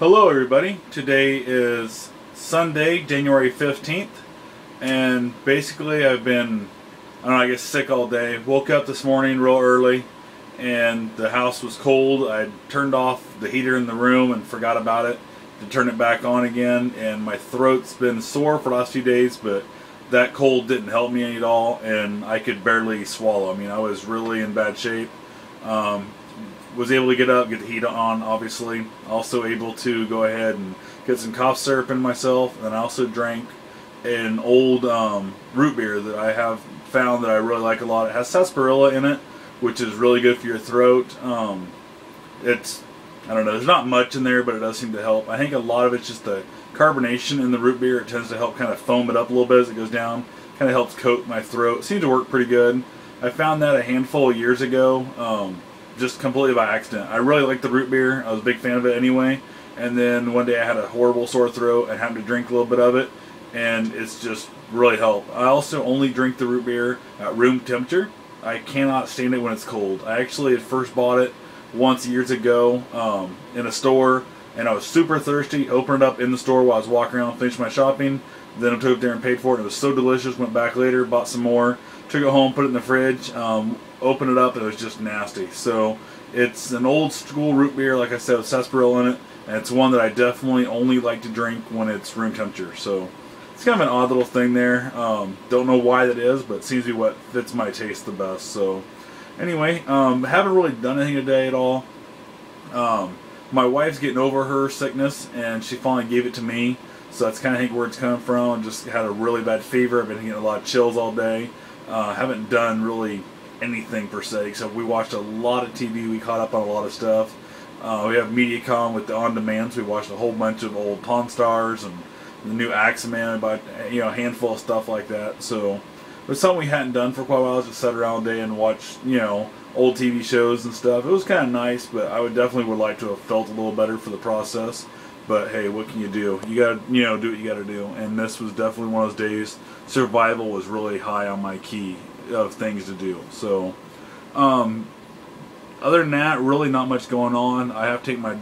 Hello everybody, today is Sunday, January 15th, and basically I've been, I don't know, I guess sick all day. Woke up this morning real early and the house was cold. I turned off the heater in the room and forgot about it to turn it back on again, and my throat's been sore for the last few days, but that cold didn't help me any at all, and I could barely swallow. I mean, I was really in bad shape. Was able to get up, get the heat on, obviously. Also able to go ahead and get some cough syrup in myself. And I also drank an old root beer that I have found that I really like a lot. It has sarsaparilla in it, which is really good for your throat. It's, I don't know, there's not much in there, but it does seem to help. I think a lot of it's just the carbonation in the root beer. It tends to help kind of foam it up a little bit as it goes down. Kind of helps coat my throat. It seems to work pretty good. I found that a handful of years ago. Just completely by accident. I really liked the root beer. I was a big fan of it anyway. And then one day I had a horrible sore throat and happened to drink a little bit of it, and it's just really helped. I also only drink the root beer at room temperature. I cannot stand it when it's cold. I actually had first bought it once years ago in a store, and I was super thirsty. Opened it up in the store while I was walking around, finished my shopping. Then I took it there and paid for it. It was so delicious. Went back later, bought some more, took it home, put it in the fridge. Opened it up, and it was just nasty. So it's an old school root beer, like I said, with sarsaparilla in it, and it's one that I definitely only like to drink when it's room temperature. So it's kind of an odd little thing there. Don't know why that is, but it seems to be what fits my taste the best. So anyway, haven't really done anything today at all. My wife's getting over her sickness, and she finally gave it to me. So that's kind of where it's coming from. Just had a really bad fever. I've been getting a lot of chills all day. Haven't done really anything per se, except we watched a lot of TV. We caught up on a lot of stuff. We have MediaCom with the on-demands. We watched a whole bunch of old Pawn Stars and the new Axeman, about a handful of stuff like that. So it was something we hadn't done for quite a while. Just sat around all day and watch old TV shows and stuff. It was kind of nice, but I would like to have felt a little better for the process. But hey, what can you do? You gotta do what you gotta do. And this was definitely one of those days. Survival was really high on my key of things to do. So other than that, really not much going on. I have to take my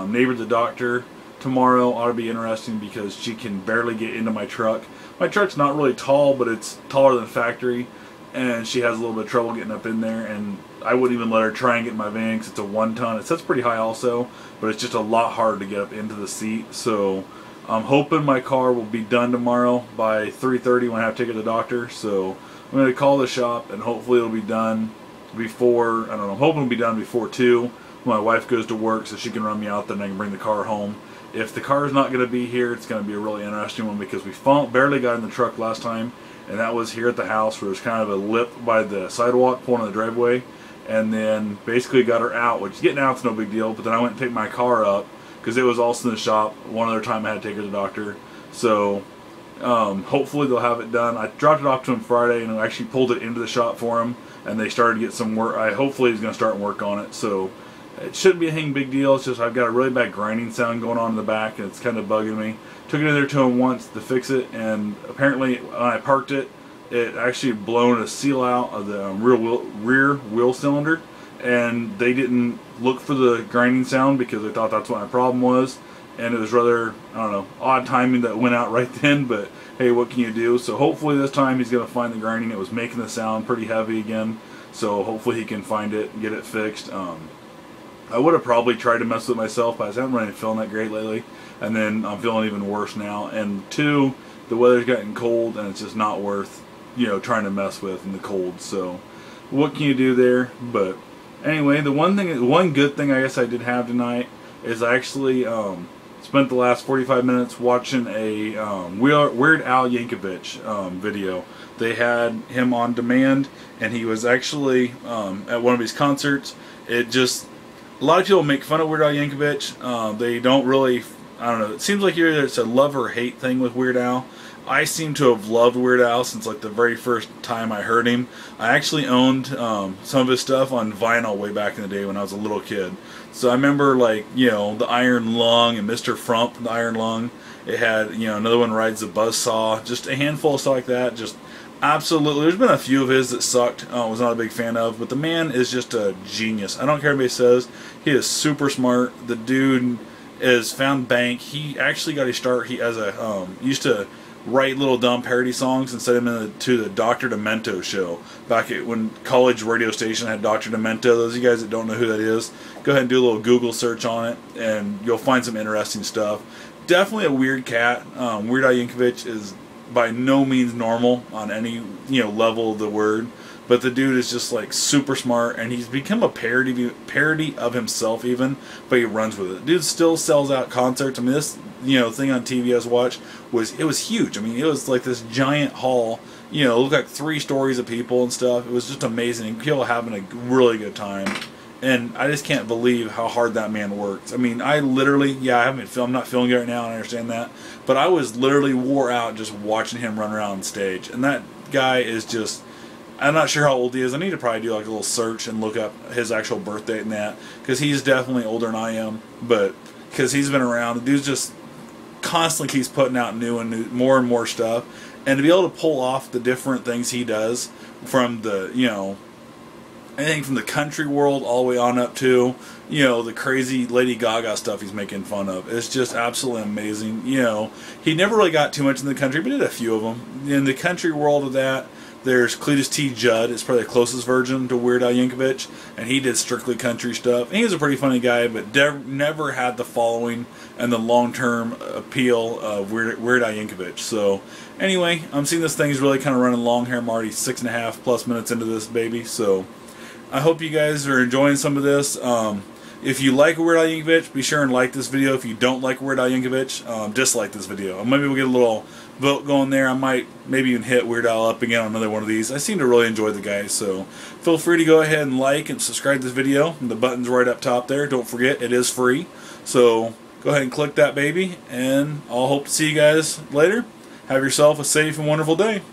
neighbor to the doctor tomorrow. Ought to be interesting because she can barely get into my truck. My truck's not really tall, but it's taller than factory, and she has a little bit of trouble getting up in there, and I wouldn't even let her try and get in my van because it's a 1-ton. It sits pretty high also, but it's just a lot harder to get up into the seat. So I'm hoping my car will be done tomorrow by 3:30 when I have to take it to the doctor. So I'm going to call the shop, and hopefully it'll be done before, I don't know, I'm hoping it'll be done before 2 when my wife goes to work, so she can run me out there and I can bring the car home. If the car is not going to be here, it's going to be a really interesting one because we barely got in the truck last time, and that was here at the house where there's kind of a lip by the sidewalk pulling in the driveway, and then basically got her out, which getting out's no big deal, but then I went and picked my car up because it was also in the shop. One other time I had to take her to the doctor. So hopefully they'll have it done. I dropped it off to him Friday, and I actually pulled it into the shop for him, and they started to get some work. Hopefully he's going to start work on it. So it shouldn't be a big deal. It's just I've got a really bad grinding sound going on in the back, and it's kind of bugging me. Took it in there to him once to fix it, and apparently when I parked it, it actually blown a seal out of the rear wheel cylinder, and they didn't look for the grinding sound because they thought that's what my problem was. And it was rather, I don't know, odd timing that went out right then, but hey, what can you do? So hopefully this time he's going to find the grinding. It was making the sound pretty heavy again, so hopefully he can find it and get it fixed. I would have probably tried to mess with it myself, but I haven't really been feeling that great lately, and then I'm feeling even worse now. And 2, the weather's getting cold, and it's just not worth, trying to mess with in the cold. So what can you do there? But anyway, the one good thing I guess I did have tonight is I actually spent the last 45 minutes watching a Weird Al Yankovic video. They had him on demand, and he was actually at one of his concerts. A lot of people make fun of Weird Al Yankovic. They don't really, I don't know, it seems like it's a love or hate thing with Weird Al. I seem to have loved Weird Al since like the very first time I heard him. I actually owned some of his stuff on vinyl way back in the day when I was a little kid. So I remember the Iron Lung and Mr. Frump, the Iron Lung. It had, another one, Rides the Buzzsaw. Just a handful of stuff like that. Just absolutely. There's been a few of his that sucked. Was not a big fan of. But the man is just a genius. I don't care what anybody says. He is super smart. The dude is found bank. He actually got his start. He as a used to write little dumb parody songs and send them to the Dr. Demento show back when college radio station had Dr. Demento. Those of you guys that don't know who that is, go ahead and do a little Google search on it, and you'll find some interesting stuff. Definitely a weird cat. Weird Al Yankovic is by no means normal on any level of the word, but the dude is just like super smart, and he's become a parody of himself even, but he runs with it. Dude still sells out concerts. I mean, this thing on TV I was watched was huge. I mean, it was like this giant hall. It looked like 3 stories of people and stuff. It was just amazing. People having a really good time. And I just can't believe how hard that man works. I mean, I literally, I'm not feeling good right now, and I understand that. But I was literally wore out just watching him run around on stage. And that guy is just, I'm not sure how old he is. I need to probably do like a little search and look up his actual birth date and that. Because he's definitely older than I am. But, because he's been around, the dude's just constantly keeps putting out new, more and more stuff. And to be able to pull off the different things he does from the, anything from the country world all the way on up to, the crazy Lady Gaga stuff he's making fun of. It's just absolutely amazing. He never really got too much in the country, but did a few of them. In the country world of that, there's Cletus T. Judd. It's probably the closest version to Weird Al Yankovic, and he did strictly country stuff. And he was a pretty funny guy, but never had the following and the long-term appeal of Weird Al Yankovic. So, anyway, I'm seeing this thing's really kind of running long here. I'm already 6.5+ minutes into this baby, so I hope you guys are enjoying some of this. If you like Weird Al Yankovic, be sure and like this video. If you don't like Weird Al Yankovic, dislike this video. Maybe we'll get a little vote going there. I might maybe even hit Weird Al up again on another one of these. I seem to really enjoy the guy, so feel free to go ahead and like and subscribe to this video. The button's right up top there. Don't forget, it is free. So go ahead and click that baby, and I'll hope to see you guys later. Have yourself a safe and wonderful day.